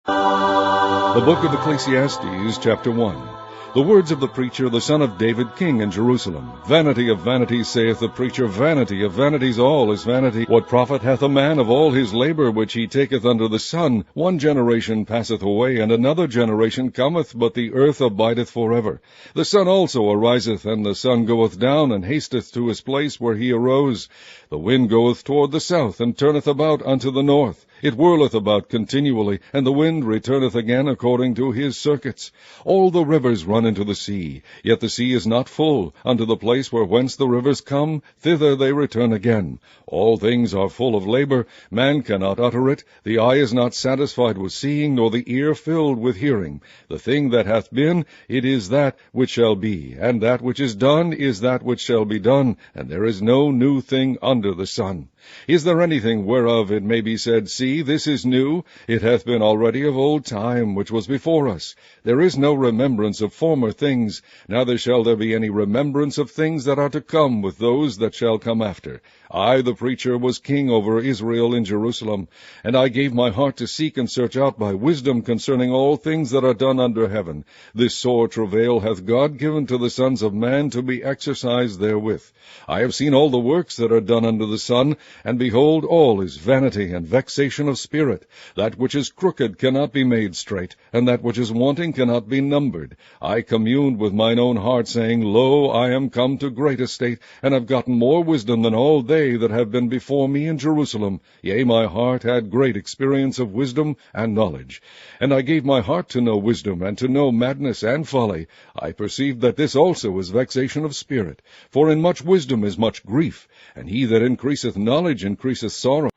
The Book of Ecclesiastes, chapter 1. The words of the preacher, the son of David, king in Jerusalem. Vanity of vanities, saith the preacher, vanity of vanities, all is vanity. What profit hath a man of all his labor which he taketh under the sun? One generation passeth away, and another generation cometh, but the earth abideth forever. The sun also ariseth, and the sun goeth down, and hasteth to his place where he arose. The wind goeth toward the south, and turneth about unto the north. It whirleth about continually, and the wind returneth again according to his circuits. All the rivers run into the sea, yet the sea is not full. Unto the place where whence the rivers come, thither they return again. All things are full of labor. Man cannot utter it. The eye is not satisfied with seeing, nor the ear filled with hearing. The thing that hath been, it is that which shall be, and that which is done is that which shall be done, and there is no new thing under the sun. Is there anything whereof it may be said, See, this is new? It hath been already of old time, which was before us. There is no remembrance of former things, neither shall there be any remembrance of things that are to come with those that shall come after. I, the preacher, was king over Israel in Jerusalem, and I gave my heart to seek and search out by wisdom concerning all things that are done under heaven. This sore travail hath God given to the sons of man to be exercised therewith. I have seen all the works that are done under the sun, and behold, all is vanity and vexation of spirit. That which is crooked cannot be made straight, and that which is wanting cannot be numbered. I communed with mine own heart, saying, Lo, I am come to great estate, and have gotten more wisdom than all they that have been before me in Jerusalem. Yea, my heart had great experience of wisdom and knowledge. And I gave my heart to know wisdom, and to know madness and folly. I perceived that this also is vexation of spirit. For in much wisdom is much grief, and he that increaseth knowledge increaseth sorrow.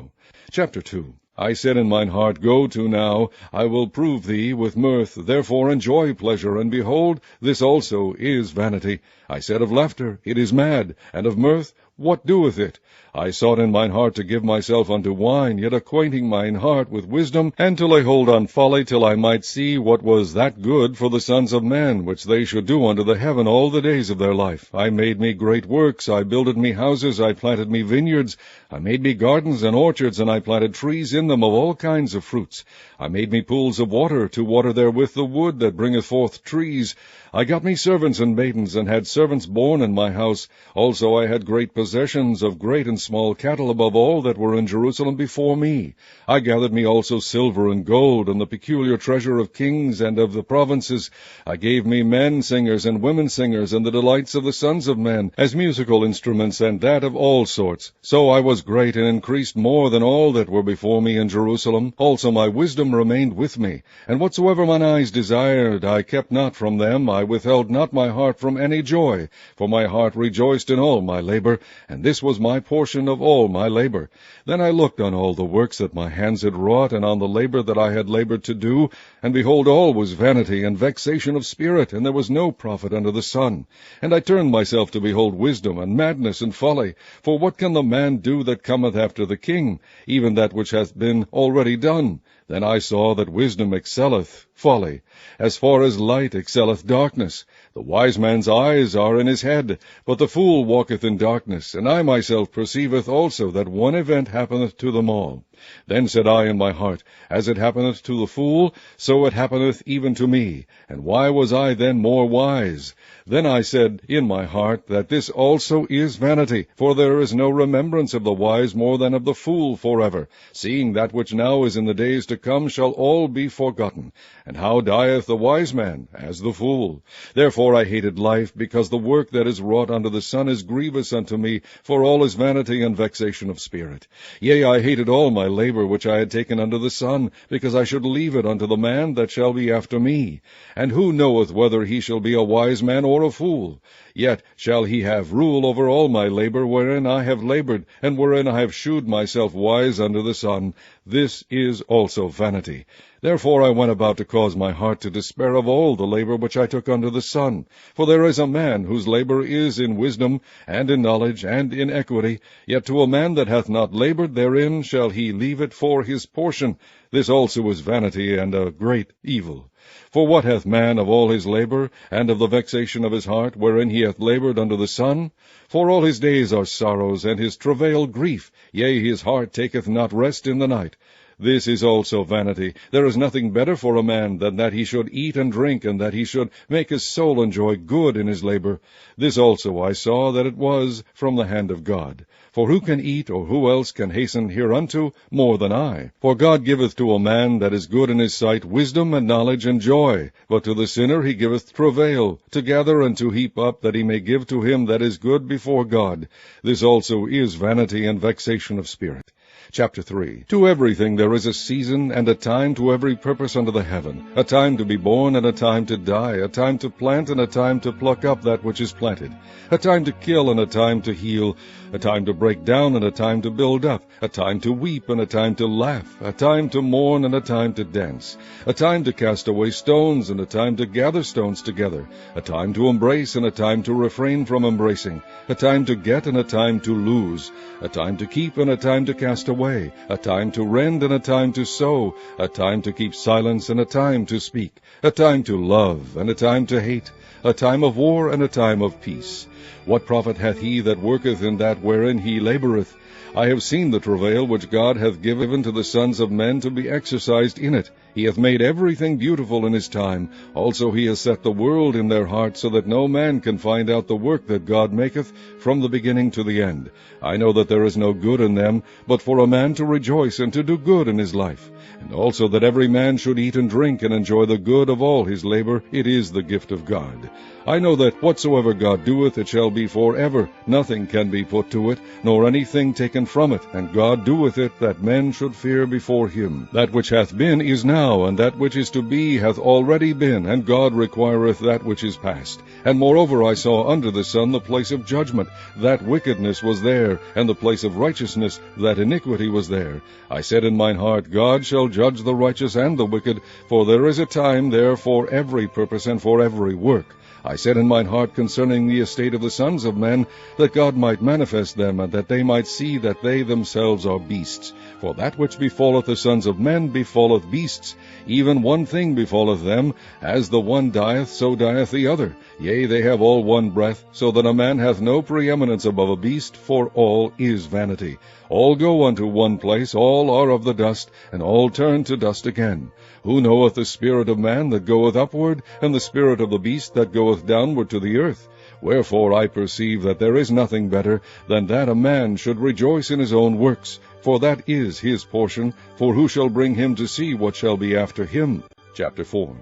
Chapter 2. I said in mine heart, Go to now, I will prove thee with mirth, therefore enjoy pleasure, and behold, this also is vanity. I said of laughter, It is mad, and of mirth, what doeth it? I sought in mine heart to give myself unto wine, yet acquainting mine heart with wisdom, and to lay hold on folly, till I might see what was that good for the sons of men, which they should do unto the heaven all the days of their life. I made me great works, I builded me houses, I planted me vineyards, I made me gardens and orchards, and I planted trees in them of all kinds of fruits. I made me pools of water, to water therewith the wood that bringeth forth trees. I got me servants and maidens, and had servants born in my house. Also I had great possessions of great and small cattle above all that were in Jerusalem before me. I gathered me also silver and gold, and the peculiar treasure of kings and of the provinces. I gave me men singers and women singers, and the delights of the sons of men, as musical instruments, and that of all sorts. So I was great, and increased more than all that were before me in Jerusalem. Also my wisdom remained with me, and whatsoever mine eyes desired, I kept not from them. I withheld not my heart from any joy, for my heart rejoiced in all my labor, and this was my portion of all my labor. Then I looked on all the works that my hands had wrought, and on the labor that I had labored to do, and behold, all was vanity and vexation of spirit, and there was no profit under the sun. And I turned myself to behold wisdom, and madness, and folly. For what can the man do that cometh after the king? Even that which hath been already done. Then I saw that wisdom excelleth folly, as far as light excelleth darkness. The wise man's eyes are in his head, but the fool walketh in darkness. And I myself perceiveth also that one event happeneth to them all. Then said I in my heart, As it happeneth to the fool, so it happeneth even to me. And why was I then more wise? Then I said in my heart, that this also is vanity, for there is no remembrance of the wise more than of the fool forever, seeing that which now is in the days to come shall all be forgotten. And how dieth the wise man? As the fool. Therefore I hated life, because the work that is wrought under the sun is grievous unto me, for all is vanity and vexation of spirit. Yea, I hated all my labor which I had taken under the sun, because I should leave it unto the man that shall be after me. And who knoweth whether he shall be a wise man or a fool? Yet shall he have rule over all my labor, wherein I have labored, and wherein I have shewed myself wise under the sun. This is also vanity. Therefore I went about to cause my heart to despair of all the labor which I took under the sun. For there is a man whose labor is in wisdom, and in knowledge, and in equity. Yet to a man that hath not labored therein shall he leave it for his portion. This also is vanity, and a great evil. For what hath man of all his labor, and of the vexation of his heart, wherein he hath labored under the sun? For all his days are sorrows, and his travail grief. Yea, his heart taketh not rest in the night. This is also vanity. There is nothing better for a man than that he should eat and drink, and that he should make his soul enjoy good in his labor. This also I saw that it was from the hand of God. For who can eat, or who else can hasten hereunto more than I? For God giveth to a man that is good in his sight wisdom and knowledge and joy, but to the sinner he giveth travail, to gather and to heap up, that he may give to him that is good before God. This also is vanity and vexation of spirit. Chapter 3. To everything there is a season and a time to every purpose under the heaven, a time to be born and a time to die, a time to plant and a time to pluck up that which is planted, a time to kill and a time to heal, a time to break down and a time to build up, a time to weep and a time to laugh, a time to mourn and a time to dance, a time to cast away stones and a time to gather stones together, a time to embrace and a time to refrain from embracing, a time to get and a time to lose, a time to keep and a time to cast away, a time to rend and a time to sow, a time to keep silence and a time to speak, a time to love and a time to hate, a time of war and a time of peace. What profit hath he that worketh in that wherein he laboureth? I have seen the travail which God hath given to the sons of men to be exercised in it. He hath made everything beautiful in his time. Also he has set the world in their hearts, so that no man can find out the work that God maketh from the beginning to the end. I know that there is no good in them, but for a man to rejoice and to do good in his life. And also that every man should eat and drink and enjoy the good of all his labor. It is the gift of God. I know that whatsoever God doeth, it shall be for ever. Nothing can be put to it, nor anything taken from it. And God doeth it, that men should fear before him. That which hath been is now, and that which is to be hath already been, and God requireth that which is past. And moreover I saw under the sun the place of judgment, that wickedness was there, and the place of righteousness, that iniquity was there. I said in mine heart, God shall judge the righteous and the wicked, for there is a time there for every purpose and for every work. I said in mine heart concerning the estate of the sons of men, that God might manifest them, and that they might see that they themselves are beasts. For that which befalleth the sons of men befalleth beasts. Even one thing befalleth them, as the one dieth, so dieth the other. Yea, they have all one breath, so that a man hath no preeminence above a beast, for all is vanity. All go unto one place, all are of the dust, and all turn to dust again. Who knoweth the spirit of man that goeth upward, and the spirit of the beast that goeth downward to the earth? Wherefore I perceive that there is nothing better than that a man should rejoice in his own works, for that is his portion, for who shall bring him to see what shall be after him? Chapter 4.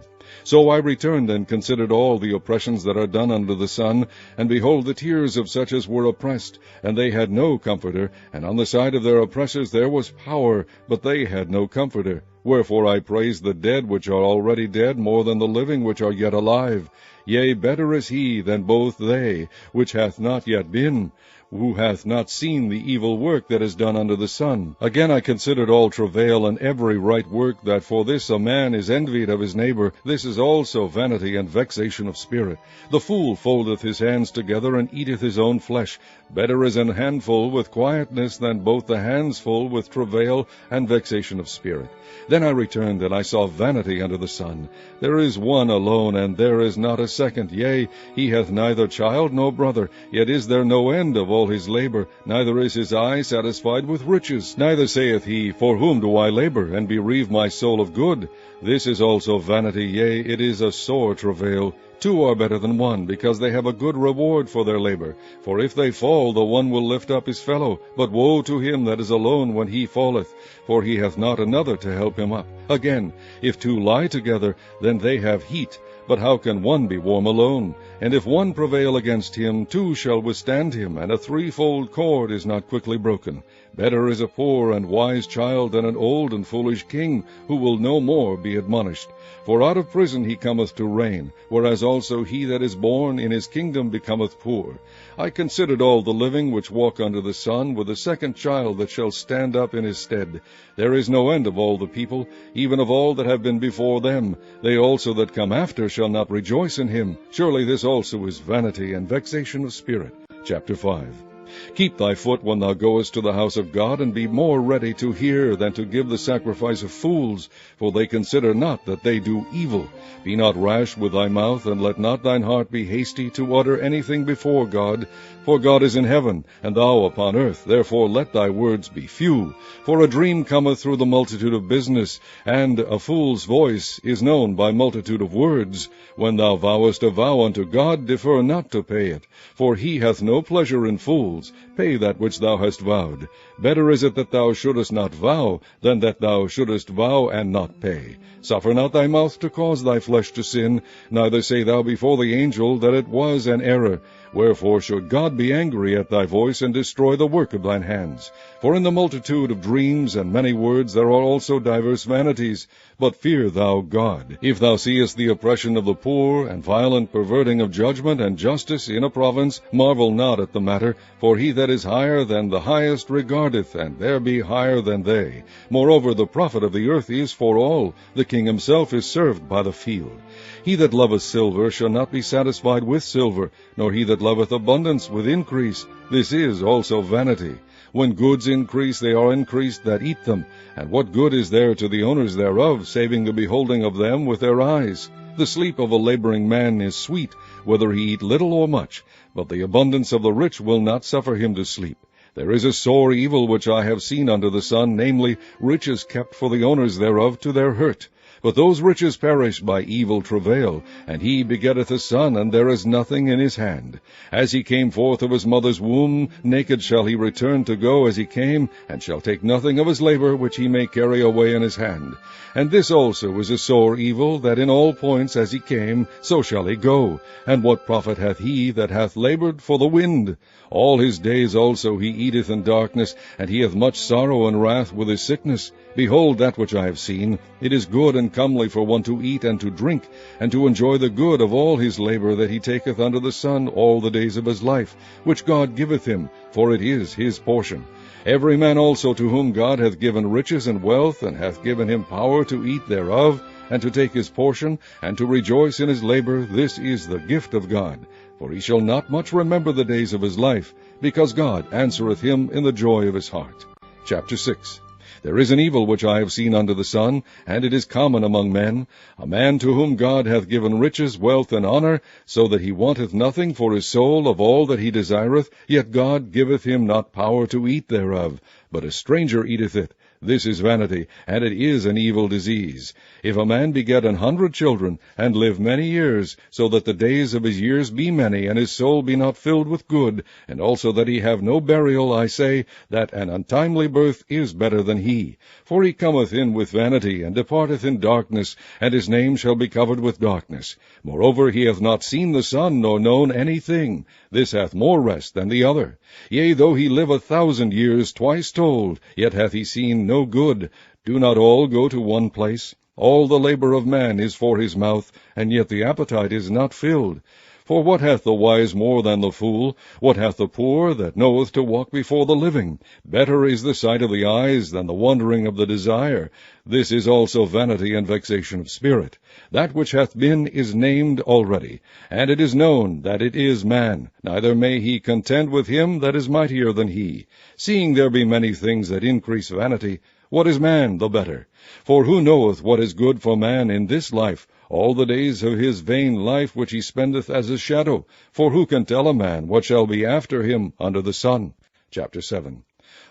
So I returned and considered all the oppressions that are done under the sun, and behold, the tears of such as were oppressed, and they had no comforter, and on the side of their oppressors there was power, but they had no comforter. Wherefore I praise the dead which are already dead more than the living which are yet alive. Yea, better is he than both they, which hath not yet been, who hath not seen the evil work that is done under the sun. Again I considered all travail and every right work, that for this a man is envied of his neighbor. This is also vanity and vexation of spirit. The fool foldeth his hands together, and eateth his own flesh. Better is an handful with quietness than both the hands full with travail and vexation of spirit. Then I returned, and I saw vanity under the sun. There is one alone, and there is not a second. Yea, he hath neither child nor brother, yet is there no end of all his labor, neither is his eye satisfied with riches. Neither saith he, For whom do I labor, and bereave my soul of good? This is also vanity, yea, it is a sore travail. Two are better than one, because they have a good reward for their labor. For if they fall, the one will lift up his fellow. But woe to him that is alone when he falleth, for he hath not another to help him up. Again, if two lie together, then they have heat. But how can one be warm alone? And if one prevail against him, two shall withstand him, and a threefold cord is not quickly broken. Better is a poor and wise child than an old and foolish king, who will no more be admonished. For out of prison he cometh to reign, whereas also he that is born in his kingdom becometh poor. I considered all the living which walk under the sun, with a second child that shall stand up in his stead. There is no end of all the people, even of all that have been before them. They also that come after shall not rejoice in him. Surely this also is vanity and vexation of spirit. Chapter 5. Keep thy foot when thou goest to the house of God, and be more ready to hear than to give the sacrifice of fools, for they consider not that they do evil. Be not rash with thy mouth, and let not thine heart be hasty to utter anything before God. For God is in heaven, and thou upon earth, therefore let thy words be few. For a dream cometh through the multitude of business, and a fool's voice is known by multitude of words. When thou vowest a vow unto God, defer not to pay it, for he hath no pleasure in fools. Pay that which thou hast vowed. Better is it that thou shouldest not vow, than that thou shouldest vow and not pay. Suffer not thy mouth to cause thy flesh to sin, neither say thou before the angel that it was an error. Wherefore should God be angry at thy voice, and destroy the work of thine hands? For in the multitude of dreams and many words there are also divers vanities. But fear thou God. If thou seest the oppression of the poor, and violent perverting of judgment and justice in a province, marvel not at the matter, for he that is higher than the highest regardeth, and there be higher than they. Moreover, the profit of the earth is for all. The king himself is served by the field. He that loveth silver shall not be satisfied with silver, nor he that loveth abundance with increase. This is also vanity. When goods increase, they are increased that eat them. And what good is there to the owners thereof, saving the beholding of them with their eyes? The sleep of a laboring man is sweet, whether he eat little or much, but the abundance of the rich will not suffer him to sleep. There is a sore evil which I have seen under the sun, namely, riches kept for the owners thereof to their hurt. But those riches perish by evil travail, and he begetteth a son, and there is nothing in his hand. As he came forth of his mother's womb, naked shall he return to go as he came, and shall take nothing of his labor which he may carry away in his hand. And this also is a sore evil, that in all points as he came, so shall he go. And what profit hath he that hath labored for the wind? All his days also he eateth in darkness, and he hath much sorrow and wrath with his sickness. Behold, that which I have seen, it is good and comely for one to eat and to drink, and to enjoy the good of all his labor that he taketh under the sun all the days of his life, which God giveth him, for it is his portion. Every man also to whom God hath given riches and wealth, and hath given him power to eat thereof, and to take his portion, and to rejoice in his labor, this is the gift of God. For he shall not much remember the days of his life, because God answereth him in the joy of his heart. Chapter 6. There is an evil which I have seen under the sun, and it is common among men, a man to whom God hath given riches, wealth, and honor, so that he wanteth nothing for his soul of all that he desireth, yet God giveth him not power to eat thereof, but a stranger eateth it. This is vanity, and it is an evil disease. If a man beget 100 children, and live many years, so that the days of his years be many, and his soul be not filled with good, and also that he have no burial, I say, that an untimely birth is better than he. For he cometh in with vanity, and departeth in darkness, and his name shall be covered with darkness. Moreover, he hath not seen the sun, nor known anything. This hath more rest than the other. Yea, though he live 1,000 years, twice told, yet hath he seen no good. Do not all go to one place? All the labor of man is for his mouth, and yet the appetite is not filled. For what hath the wise more than the fool? What hath the poor that knoweth to walk before the living? Better is the sight of the eyes than the wandering of the desire. This is also vanity and vexation of spirit. That which hath been is named already, and it is known that it is man, neither may he contend with him that is mightier than he. Seeing there be many things that increase vanity, what is man the better? For who knoweth what is good for man in this life, all the days of his vain life which he spendeth as a shadow? For who can tell a man what shall be after him under the sun? Chapter 7.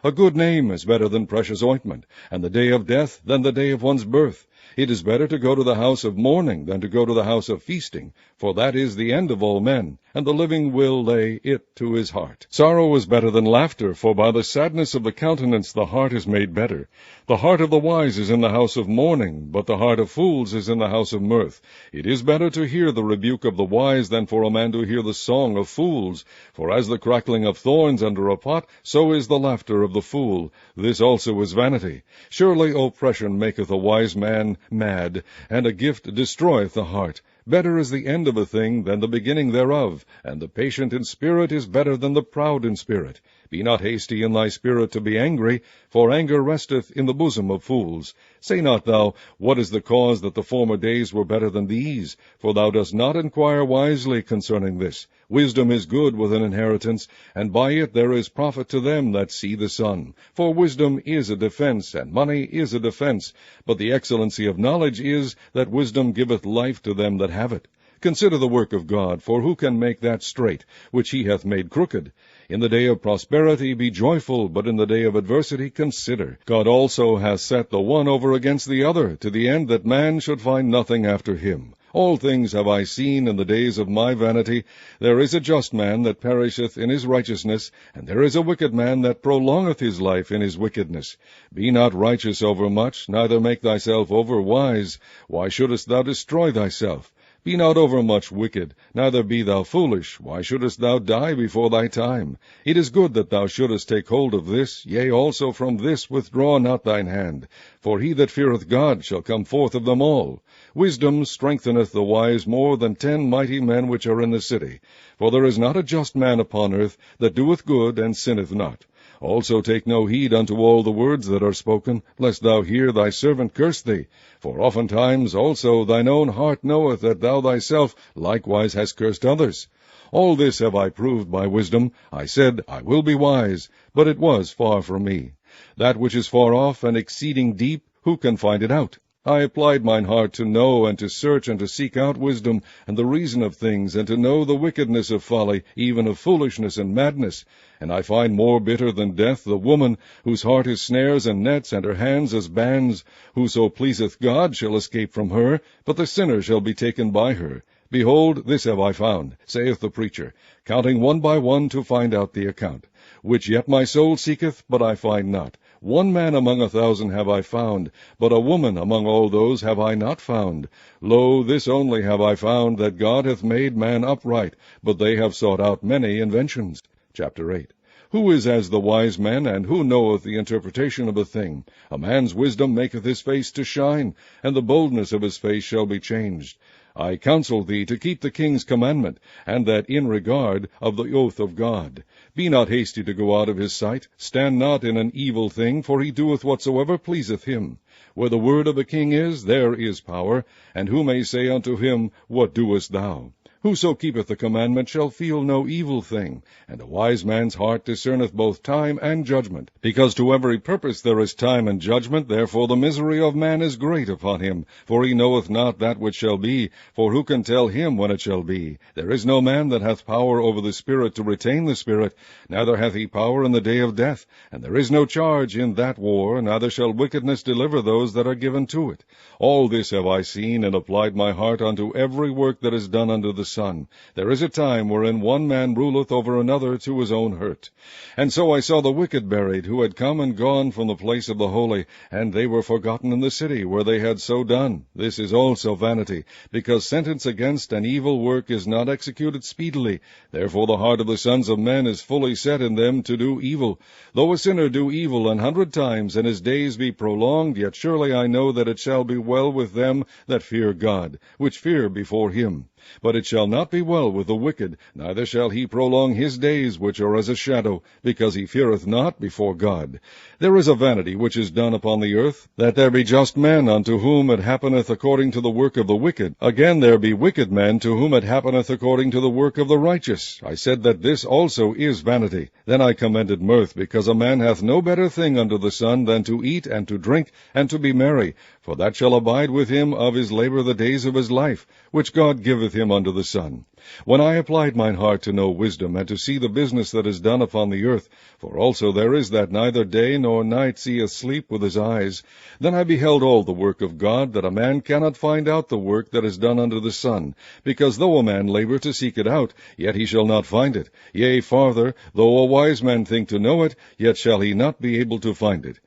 A good name is better than precious ointment, and the day of death than the day of one's birth. It is better to go to the house of mourning than to go to the house of feasting, for that is the end of all men, and the living will lay it to his heart. Sorrow is better than laughter, for by the sadness of the countenance the heart is made better. The heart of the wise is in the house of mourning, but the heart of fools is in the house of mirth. It is better to hear the rebuke of the wise than for a man to hear the song of fools. For as the crackling of thorns under a pot, so is the laughter of the fool. This also is vanity. Surely oppression maketh a wise man mad, and a gift destroyeth the heart. Better is the end of a thing than the beginning thereof, and the patient in spirit is better than the proud in spirit. Be not hasty in thy spirit to be angry, for anger resteth in the bosom of fools. Say not thou, What is the cause that the former days were better than these? For thou dost not inquire wisely concerning this. Wisdom is good with an inheritance, and by it there is profit to them that see the sun. For wisdom is a defense, and money is a defense. But the excellency of knowledge is, that wisdom giveth life to them that have it. Consider the work of God, for who can make that straight, which he hath made crooked? In the day of prosperity be joyful, but in the day of adversity consider. God also hath set the one over against the other, to the end that man should find nothing after him. All things have I seen in the days of my vanity. There is a just man that perisheth in his righteousness, and there is a wicked man that prolongeth his life in his wickedness. Be not righteous over much, neither make thyself over wise. Why shouldest thou destroy thyself? Be not overmuch wicked, neither be thou foolish. Why shouldest thou die before thy time? It is good that thou shouldest take hold of this, yea, also from this withdraw not thine hand. For he that feareth God shall come forth of them all. Wisdom strengtheneth the wise more than 10 mighty men which are in the city. For there is not a just man upon earth that doeth good and sinneth not. Also take no heed unto all the words that are spoken, lest thou hear thy servant curse thee. For oftentimes also thine own heart knoweth that thou thyself likewise hast cursed others. All this have I proved by wisdom. I said, I will be wise, but it was far from me. That which is far off and exceeding deep, who can find it out? I applied mine heart to know and to search and to seek out wisdom and the reason of things, and to know the wickedness of folly, even of foolishness and madness. And I find more bitter than death the woman, whose heart is snares and nets, and her hands as bands. Whoso pleaseth God shall escape from her, but the sinner shall be taken by her. Behold, this have I found, saith the preacher, counting one by one to find out the account, which yet my soul seeketh, but I find not. One man among 1,000 have I found, but a woman among all those have I not found. Lo, this only have I found, that God hath made man upright, but they have sought out many inventions. Chapter 8. Who is as the wise man, and who knoweth the interpretation of a thing? A man's wisdom maketh his face to shine, and the boldness of his face shall be changed. I counsel thee to keep the king's commandment, and that in regard of the oath of God. Be not hasty to go out of his sight. Stand not in an evil thing, for he doeth whatsoever pleaseth him. Where the word of a king is, there is power. And who may say unto him, What doest thou? Whoso keepeth the commandment shall feel no evil thing, and a wise man's heart discerneth both time and judgment. Because to every purpose there is time and judgment, therefore the misery of man is great upon him, for he knoweth not that which shall be, for who can tell him when it shall be? There is no man that hath power over the Spirit to retain the Spirit, neither hath he power in the day of death, and there is no charge in that war, neither shall wickedness deliver those that are given to it. All this have I seen, and applied my heart unto every work that is done under the sun. There is a time wherein one man ruleth over another to his own hurt. And so I saw the wicked buried, who had come and gone from the place of the holy, and they were forgotten in the city where they had so done. This is also vanity, because sentence against an evil work is not executed speedily. Therefore the heart of the sons of men is fully set in them to do evil. Though a sinner do evil 100 times, and his days be prolonged, yet surely I know that it shall be well with them that fear God, which fear before him. But it shall not be well with the wicked, neither shall he prolong his days, which are as a shadow, because he feareth not before God. There is a vanity which is done upon the earth, that there be just men unto whom it happeneth according to the work of the wicked. Again there be wicked men to whom it happeneth according to the work of the righteous. I said that this also is vanity. Then I commended mirth, because a man hath no better thing under the sun than to eat and to drink and to be merry, for that shall abide with him of his labor the days of his life, which God giveth him under the sun. When I applied mine heart to know wisdom, and to see the business that is done upon the earth, for also there is that neither day nor night seeth sleep with his eyes, then I beheld all the work of God, that a man cannot find out the work that is done under the sun, because though a man labor to seek it out, yet he shall not find it. Yea, farther, though a wise man think to know it, yet shall he not be able to find it.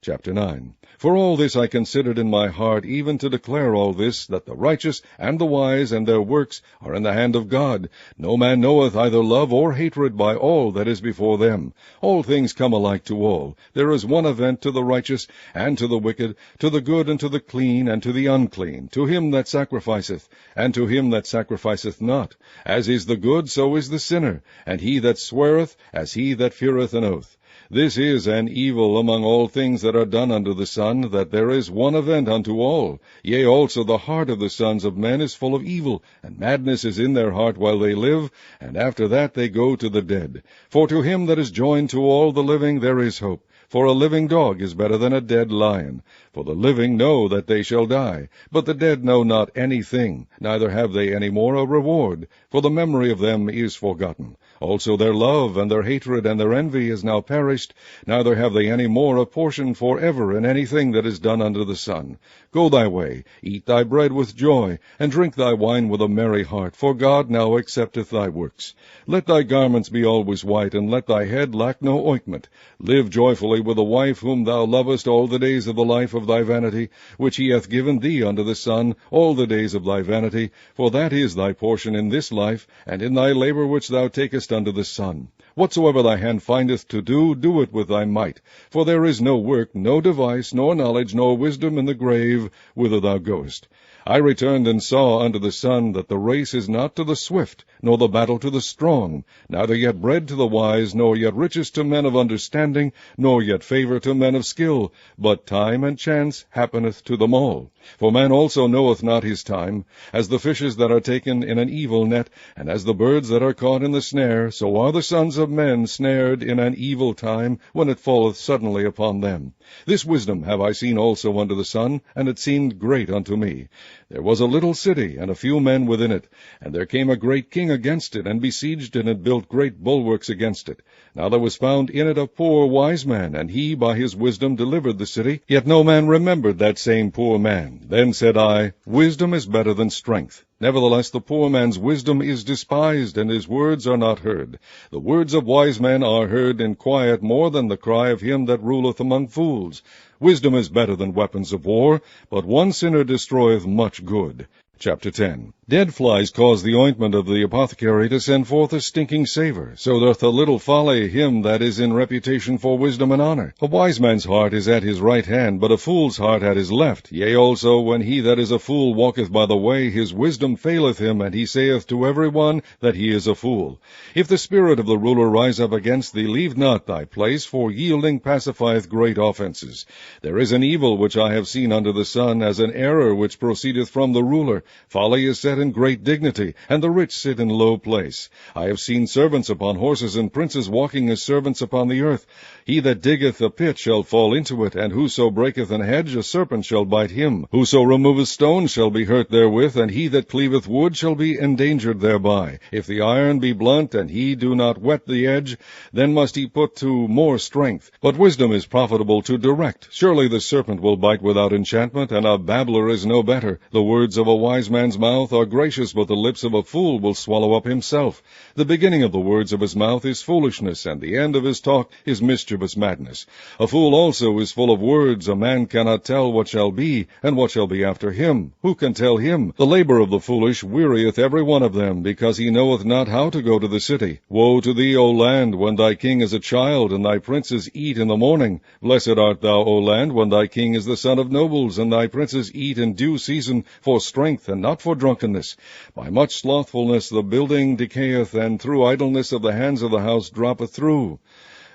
Chapter 9. For all this I considered in my heart, even to declare all this, that the righteous and the wise and their works are in the hand of God. No man knoweth either love or hatred by all that is before them. All things come alike to all. There is one event to the righteous and to the wicked, to the good and to the clean and to the unclean, to him that sacrificeth, and to him that sacrificeth not. As is the good, so is the sinner, and he that sweareth, as he that feareth an oath. This is an evil among all things that are done under the sun, that there is one event unto all. Yea, also the heart of the sons of men is full of evil, and madness is in their heart while they live, and after that they go to the dead. For to him that is joined to all the living there is hope. For a living dog is better than a dead lion. For the living know that they shall die, but the dead know not anything, neither have they any more a reward, for the memory of them is forgotten. Also their love and their hatred and their envy is now perished, neither have they any more a portion for ever in anything that is done under the sun. Go thy way, eat thy bread with joy, and drink thy wine with a merry heart, for God now accepteth thy works. Let thy garments be always white, and let thy head lack no ointment. Live joyfully with a wife whom thou lovest all the days of the life of thy vanity, which he hath given thee under the sun, all the days of thy vanity, for that is thy portion in this life, and in thy labor which thou takest under the sun. Whatsoever thy hand findeth to do, do it with thy might. For there is no work, no device, nor knowledge, nor wisdom in the grave, whither thou goest. I returned and saw under the sun that the race is not to the swift, nor the battle to the strong, neither yet bread to the wise, nor yet riches to men of understanding, nor yet favor to men of skill, but time and chance happeneth to them all. For man also knoweth not his time, as the fishes that are taken in an evil net, and as the birds that are caught in the snare, so are the sons of men snared in an evil time, when it falleth suddenly upon them. This wisdom have I seen also under the sun, and it seemed great unto me. There was a little city, and a few men within it, and there came a great king against it, and besieged it, and built great bulwarks against it. Now there was found in it a poor wise man, and he by his wisdom delivered the city, yet no man remembered that same poor man. Then said I, Wisdom is better than strength. Nevertheless the poor man's wisdom is despised, and his words are not heard. The words of wise men are heard in quiet more than the cry of him that ruleth among fools. Wisdom is better than weapons of war, but one sinner destroyeth much good. Chapter 10. Dead flies cause the ointment of the apothecary to send forth a stinking savour. So doth a little folly him that is in reputation for wisdom and honour. A wise man's heart is at his right hand, but a fool's heart at his left. Yea, also, when he that is a fool walketh by the way, his wisdom faileth him, and he saith to every one that he is a fool. If the spirit of the ruler rise up against thee, leave not thy place, for yielding pacifieth great offences. There is an evil which I have seen under the sun, as an error which proceedeth from the ruler. Folly is set in great dignity, and the rich sit in low place. I have seen servants upon horses, and princes walking as servants upon the earth. He that diggeth a pit shall fall into it, and whoso breaketh an hedge, a serpent shall bite him. Whoso removeth stones shall be hurt therewith, and he that cleaveth wood shall be endangered thereby. If the iron be blunt, and he do not whet the edge, then must he put to more strength. But wisdom is profitable to direct. Surely the serpent will bite without enchantment, and a babbler is no better. The words of a wise man's mouth are gracious, but the lips of a fool will swallow up himself. The beginning of the words of his mouth is foolishness, and the end of his talk is mischievous madness. A fool also is full of words. A man cannot tell what shall be, and what shall be after him. Who can tell him? The labor of the foolish wearieth every one of them, because he knoweth not how to go to the city. Woe to thee, O land, when thy king is a child, and thy princes eat in the morning. Blessed art thou, O land, when thy king is the son of nobles, and thy princes eat in due season for strength, and not for drunkenness. By much slothfulness the building decayeth, and through idleness of the hands of the house droppeth through.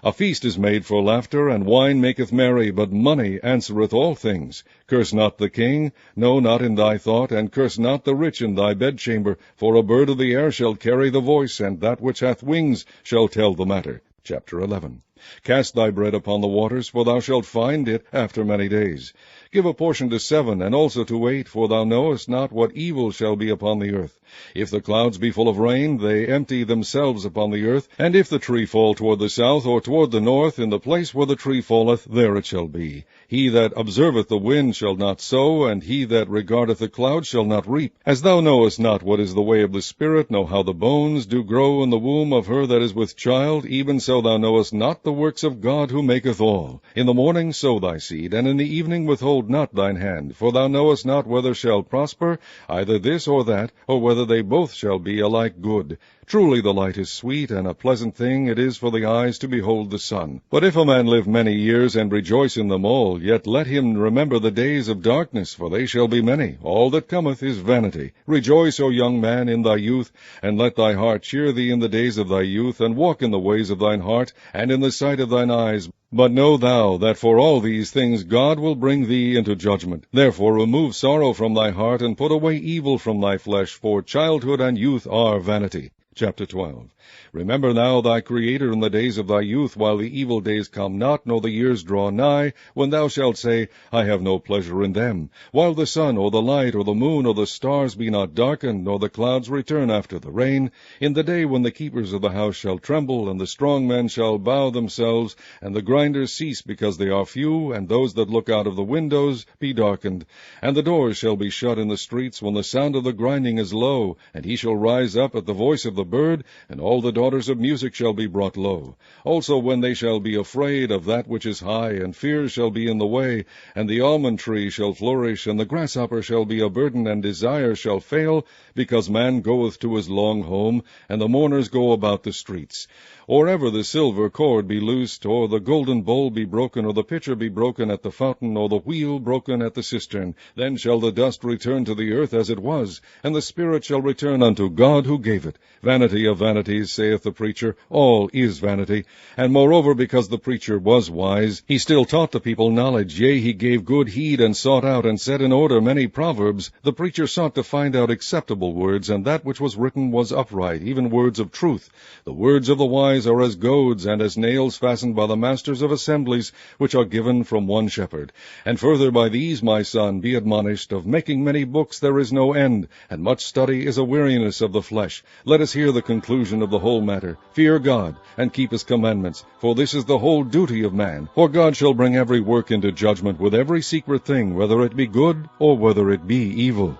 A feast is made for laughter, and wine maketh merry, but money answereth all things. Curse not the king, no, not in thy thought, and curse not the rich in thy bedchamber, for a bird of the air shall carry the voice, and that which hath wings shall tell the matter. Chapter 11. Cast thy bread upon the waters, for thou shalt find it after many days. Give a portion to 7, and also to 8, for thou knowest not what evil shall be upon the earth. If the clouds be full of rain, they empty themselves upon the earth. And if the tree fall toward the south, or toward the north, in the place where the tree falleth, there it shall be. He that observeth the wind shall not sow, and he that regardeth the clouds shall not reap. As thou knowest not what is the way of the Spirit, nor how the bones do grow in the womb of her that is with child, even so thou knowest not the works of God who maketh all. In the morning sow thy seed, and in the evening withhold not thine hand, for thou knowest not whether shall prosper, either this or that, or whether they both shall be alike good. Truly the light is sweet, and a pleasant thing it is for the eyes to behold the sun. But if a man live many years, and rejoice in them all, yet let him remember the days of darkness, for they shall be many. All that cometh is vanity. Rejoice, O young man, in thy youth, and let thy heart cheer thee in the days of thy youth, and walk in the ways of thine heart, and in the sight of thine eyes. But know thou that for all these things God will bring thee into judgment. Therefore remove sorrow from thy heart, and put away evil from thy flesh, for childhood and youth are vanity. Chapter 12. Remember now thy Creator in the days of thy youth, while the evil days come not, nor the years draw nigh, when thou shalt say, I have no pleasure in them, while the sun, or the light, or the moon, or the stars be not darkened, nor the clouds return after the rain, in the day when the keepers of the house shall tremble, and the strong men shall bow themselves, and the grinders cease because they are few, and those that look out of the windows be darkened, and the doors shall be shut in the streets, when the sound of the grinding is low, and he shall rise up at the voice of the bird, and all the daughters of music shall be brought low. Also when they shall be afraid of that which is high, and fears shall be in the way, and the almond tree shall flourish, and the grasshopper shall be a burden, and desire shall fail, because man goeth to his long home, and the mourners go about the streets. Or ever the silver cord be loosed, or the golden bowl be broken, or the pitcher be broken at the fountain, or the wheel broken at the cistern, then shall the dust return to the earth as it was, and the spirit shall return unto God who gave it. Vanity of vanities, saith the preacher, all is vanity. And moreover, because the preacher was wise, he still taught the people knowledge, yea, he gave good heed, and sought out and set in order many proverbs. The preacher sought to find out acceptable words, and that which was written was upright, even words of truth. The words of the wise are as goads, and as nails fastened by the masters of assemblies, which are given from one shepherd. And further by these, my son, be admonished, of making many books there is no end, and much study is a weariness of the flesh. Let us hear the conclusion of the whole matter. Fear God, and keep his commandments, for this is the whole duty of man. For God shall bring every work into judgment with every secret thing, whether it be good or whether it be evil.